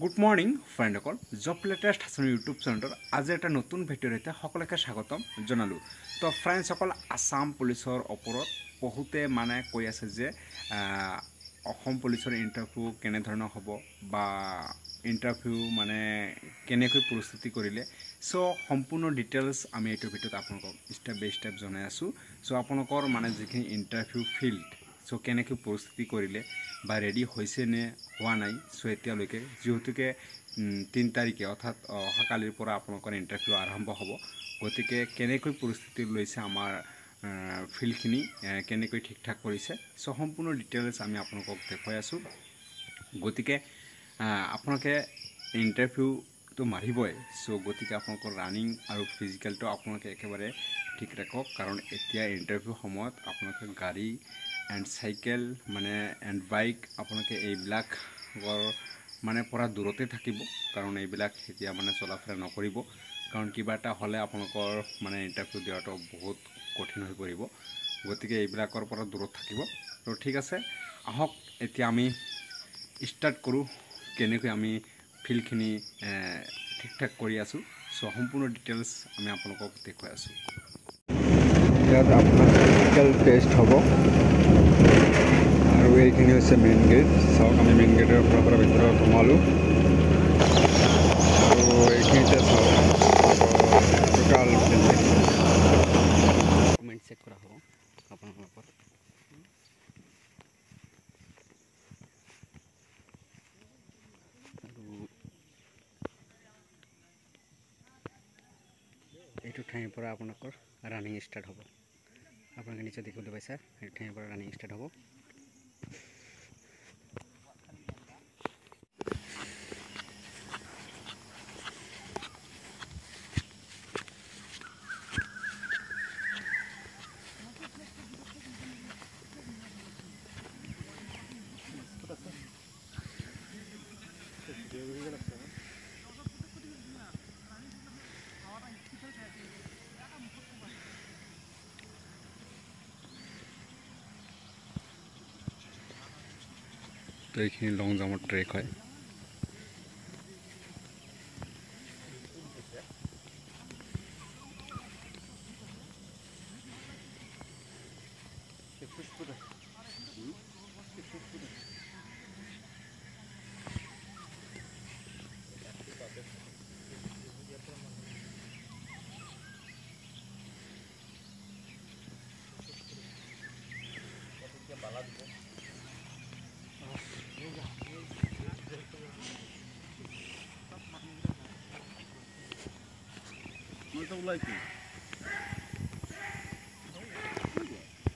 Good morning ফ্ৰেণ্ডসকল job latest Hasan YouTube চেনেলৰ আজি এটা নতুন ভিডিঅ'ৰ সৈতে সকলোকে স্বাগতম জনালোঁ। তো ফ্ৰেণ্ডসকল আসাম পুলিচৰ ওপৰত বহুতে কৈ আছে যে অসম পুলিচৰ ইণ্টাৰভিউ কেনেধৰণৰ হ'ব বা ইণ্টাৰভিউ কেনেকৈ প্ৰস্তুতি কৰিলে সো সম্পূৰ্ণ ডিটেইলছ আমি এইটো ভিডিঅ'ত আপোনালোকক ষ্টেপ বাই ষ্টেপ জনাই আছোঁ। সো আপোনালোকৰ যিখিনি ইণ্টাৰভিউ ফিল্ড সো কেনেকৈ প্ৰস্তুতি কৰিলে বা ৰেডি হৈছে নে হোৱা নাই সো এতিয়ালৈকে যেহেতুকে 3 তাৰিখে অৰ্থাৎ অহাকালিৰ পৰা আপোনালোকৰ ইণ্টাৰভিউ আৰম্ভ হ'ব। গতিকে কেনেকৈ প্ৰস্তুতি লৈছে আমাৰ ফিল্ডখিনি কেনেকৈ ঠিক ঠাক কৰিছে সো সম্পূৰ্ণ ডিটেইলছ আমি আপোনালোকক দেখুৱাই আছোঁ। গতিকে আপোনালোকে ইণ্টাৰভিউটো মাৰিবই সো গতিকে আপোনালোকৰ ৰানিং আৰু ফিজিকেলটো আপোনালোকে একেবাৰে ঠিক ৰাখক, কাৰণ এতিয়া ইণ্টাৰভিউ সময়ত আপোনালোকে গাড়ী এণ্ড চাইকেল এণ্ড বাইক আপোনালোকে এইবিলাকৰ পৰা দূৰতে থাকিব, কাৰণ এইবিলাক এতিয়া চলাফেৰা নকৰিব, কাৰণ কিবা এটা হ'লে আপোনালোকৰ ইণ্টাৰভিউ দিয়াটো বহুত কঠিন হৈ পৰিব। গতিকে এইবিলাকৰ পৰা দূৰত থাকিব। তো ঠিক আছে, আহক এতিয়া আমি ষ্টাৰ্ট কৰোঁ কেনেকৈ আমি ফিল্ডখিনি ঠিক ঠাক কৰি আছোঁ। সো সম্পূৰ্ণ ডিটেইলছ আমি আপোনালোকক দেখুৱাই আছোঁ। ইয়াত আপোনাৰ ফিজিকেল টেষ্ট হ'ব আৰু এইখিনি হৈছে মেইন গেট। চাওক আমি মেইন গেটৰ পৰা ভিতৰত সোমালোঁ আৰু এইখিনিতে চাওক টোটাল ডকুমেণ্ট চেক কৰা হ'ব আপোনালোকৰ। আৰু এইটো ঠাইৰ পৰা আপোনালোকৰ ৰানিং ষ্টাৰ্ট হ'ব। আপোনালোকে নিশ্চয় দেখিবলৈ পাইছে, এই ঠাইৰ পৰা ৰানিং ষ্টাৰ্ট হ'ব। তো এইখিনি লং জাম্পৰ ট্ৰেক হয়। Muito like